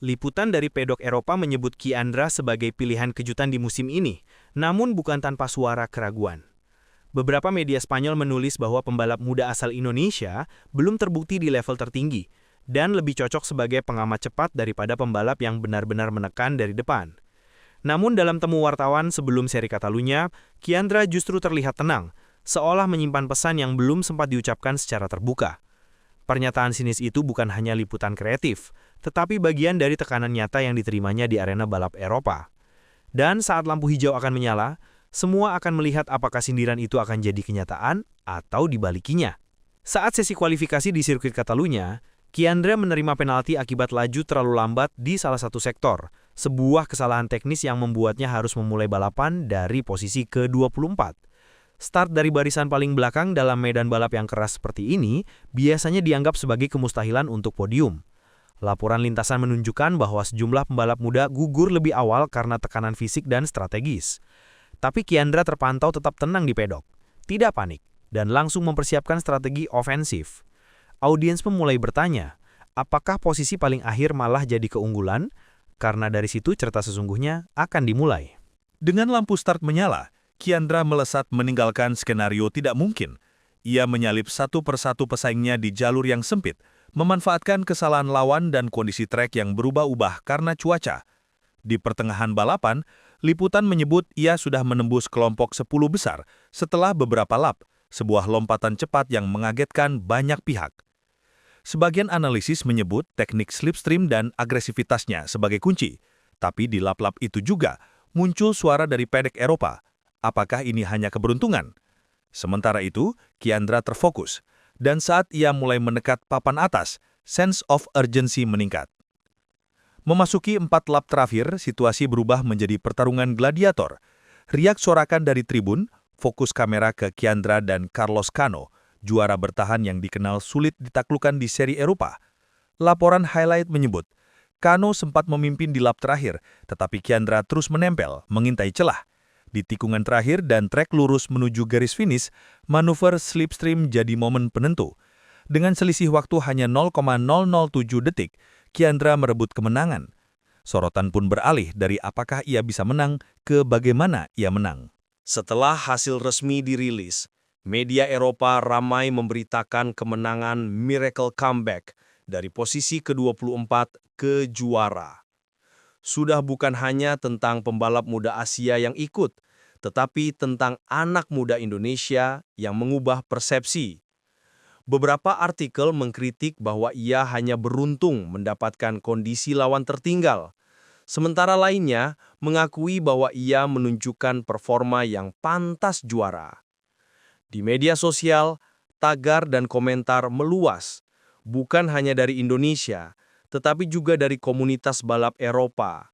Liputan dari pedok Eropa menyebut Kiandra sebagai pilihan kejutan di musim ini, namun bukan tanpa suara keraguan. Beberapa media Spanyol menulis bahwa pembalap muda asal Indonesia belum terbukti di level tertinggi, dan lebih cocok sebagai pengamat cepat daripada pembalap yang benar-benar menekan dari depan. Namun dalam temu wartawan sebelum seri Catalunya, Kiandra justru terlihat tenang, seolah menyimpan pesan yang belum sempat diucapkan secara terbuka. Pernyataan sinis itu bukan hanya liputan kreatif, tetapi bagian dari tekanan nyata yang diterimanya di arena balap Eropa. Dan saat lampu hijau akan menyala, semua akan melihat apakah sindiran itu akan jadi kenyataan atau dibalikinya. Saat sesi kualifikasi di sirkuit Catalunya, Kiandra menerima penalti akibat laju terlalu lambat di salah satu sektor, sebuah kesalahan teknis yang membuatnya harus memulai balapan dari posisi ke-24. Start dari barisan paling belakang dalam medan balap yang keras seperti ini biasanya dianggap sebagai kemustahilan untuk podium. Laporan lintasan menunjukkan bahwa sejumlah pembalap muda gugur lebih awal karena tekanan fisik dan strategis. Tapi Kiandra terpantau tetap tenang di pedok, tidak panik, dan langsung mempersiapkan strategi ofensif. Audiens pun mulai bertanya, apakah posisi paling akhir malah jadi keunggulan? Karena dari situ cerita sesungguhnya akan dimulai. Dengan lampu start menyala, Kiandra melesat meninggalkan skenario tidak mungkin. Ia menyalip satu persatu pesaingnya di jalur yang sempit, memanfaatkan kesalahan lawan dan kondisi trek yang berubah-ubah karena cuaca. Di pertengahan balapan, liputan menyebut ia sudah menembus kelompok 10 besar setelah beberapa lap, sebuah lompatan cepat yang mengagetkan banyak pihak. Sebagian analisis menyebut teknik slipstream dan agresivitasnya sebagai kunci, tapi di lap-lap itu juga muncul suara dari pedek Eropa. Apakah ini hanya keberuntungan? Sementara itu, Kiandra terfokus, dan saat ia mulai mendekat papan atas, sense of urgency meningkat. Memasuki 4 lap terakhir, situasi berubah menjadi pertarungan gladiator. Riak sorakan dari tribun, fokus kamera ke Kiandra dan Carlos Cano, juara bertahan yang dikenal sulit ditaklukkan di seri Eropa. Laporan highlight menyebut, Cano sempat memimpin di lap terakhir, tetapi Kiandra terus menempel, mengintai celah. Di tikungan terakhir dan trek lurus menuju garis finish, manuver slipstream jadi momen penentu. Dengan selisih waktu hanya 0,007 detik, Kiandra merebut kemenangan. Sorotan pun beralih dari apakah ia bisa menang ke bagaimana ia menang. Setelah hasil resmi dirilis, media Eropa ramai memberitakan kemenangan miracle comeback dari posisi ke-24 ke juara. Sudah bukan hanya tentang pembalap muda Asia yang ikut, tetapi tentang anak muda Indonesia yang mengubah persepsi. Beberapa artikel mengkritik bahwa ia hanya beruntung mendapatkan kondisi lawan tertinggal, sementara lainnya mengakui bahwa ia menunjukkan performa yang pantas juara. Di media sosial, tagar dan komentar meluas, bukan hanya dari Indonesia, tetapi juga dari komunitas balap Eropa.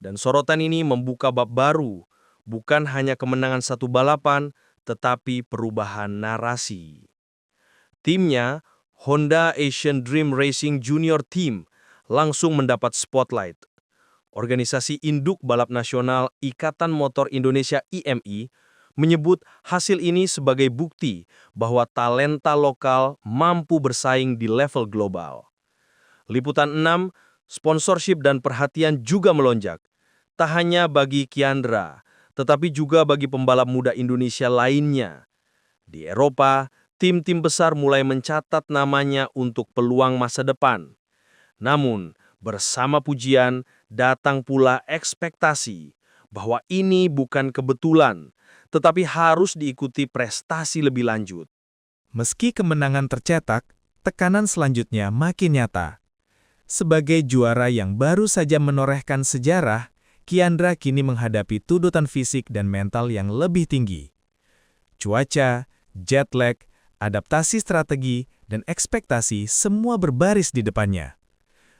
Dan sorotan ini membuka bab baru, bukan hanya kemenangan satu balapan, tetapi perubahan narasi. Timnya, Honda Asian Dream Racing Junior Team, langsung mendapat spotlight. Organisasi induk balap nasional Ikatan Motor Indonesia IMI menyebut hasil ini sebagai bukti bahwa talenta lokal mampu bersaing di level global. Liputan 6, sponsorship dan perhatian juga melonjak. Tak hanya bagi Kiandra, tetapi juga bagi pembalap muda Indonesia lainnya. Di Eropa, tim-tim besar mulai mencatat namanya untuk peluang masa depan. Namun, bersama pujian, datang pula ekspektasi bahwa ini bukan kebetulan, tetapi harus diikuti prestasi lebih lanjut. Meski kemenangan tercetak, tekanan selanjutnya makin nyata. Sebagai juara yang baru saja menorehkan sejarah, Kiandra kini menghadapi tuntutan fisik dan mental yang lebih tinggi. Cuaca, jet lag, adaptasi strategi, dan ekspektasi semua berbaris di depannya.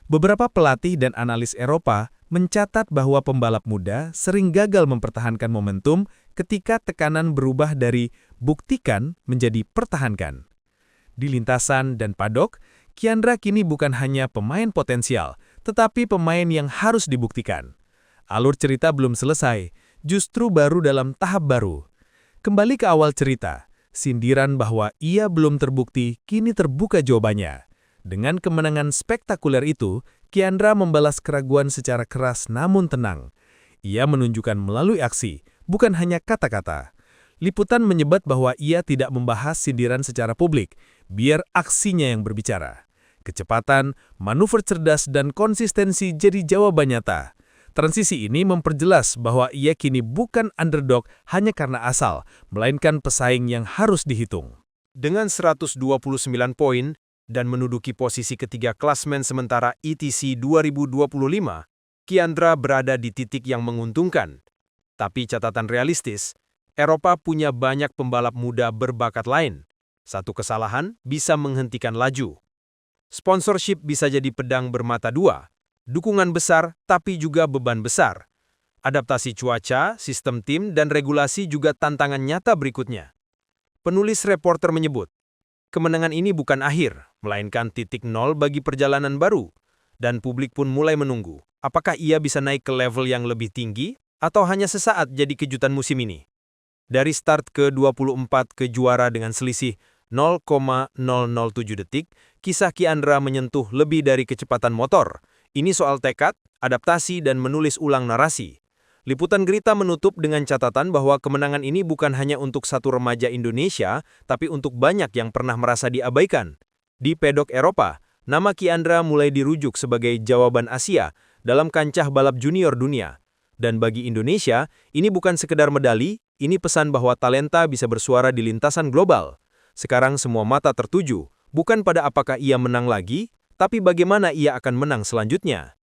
Beberapa pelatih dan analis Eropa mencatat bahwa pembalap muda sering gagal mempertahankan momentum ketika tekanan berubah dari buktikan menjadi pertahankan. Di lintasan dan padok, Kiandra kini bukan hanya pemain potensial, tetapi pemain yang harus dibuktikan. Alur cerita belum selesai, justru baru dalam tahap baru. Kembali ke awal cerita, sindiran bahwa ia belum terbukti kini terbuka jawabannya. Dengan kemenangan spektakuler itu, Kiandra membalas keraguan secara keras namun tenang. Ia menunjukkan melalui aksi, bukan hanya kata-kata. Liputan menyebat bahwa ia tidak membahas sindiran secara publik, biar aksinya yang berbicara. Kecepatan, manuver cerdas, dan konsistensi jadi jawaban nyata. Transisi ini memperjelas bahwa ia kini bukan underdog hanya karena asal, melainkan pesaing yang harus dihitung. Dengan 129 poin dan menduduki posisi ketiga klasmen sementara ETC 2025, Kiandra berada di titik yang menguntungkan. Tapi catatan realistis, Eropa punya banyak pembalap muda berbakat lain. Satu kesalahan bisa menghentikan laju. Sponsorship bisa jadi pedang bermata dua. Dukungan besar, tapi juga beban besar. Adaptasi cuaca, sistem tim, dan regulasi juga tantangan nyata berikutnya. Penulis reporter menyebut, kemenangan ini bukan akhir, melainkan titik nol bagi perjalanan baru. Dan publik pun mulai menunggu, apakah ia bisa naik ke level yang lebih tinggi, atau hanya sesaat jadi kejutan musim ini. Dari start ke-24 ke juara dengan selisih 0,007 detik, kisah Kiandra menyentuh lebih dari kecepatan motor. Ini soal tekad, adaptasi, dan menulis ulang narasi. Liputan Gerita menutup dengan catatan bahwa kemenangan ini bukan hanya untuk satu remaja Indonesia, tapi untuk banyak yang pernah merasa diabaikan. Di pedok Eropa, nama Kiandra mulai dirujuk sebagai jawaban Asia dalam kancah balap junior dunia. Dan bagi Indonesia, ini bukan sekedar medali, ini pesan bahwa talenta bisa bersuara di lintasan global. Sekarang semua mata tertuju, bukan pada apakah ia menang lagi, tapi bagaimana ia akan menang selanjutnya.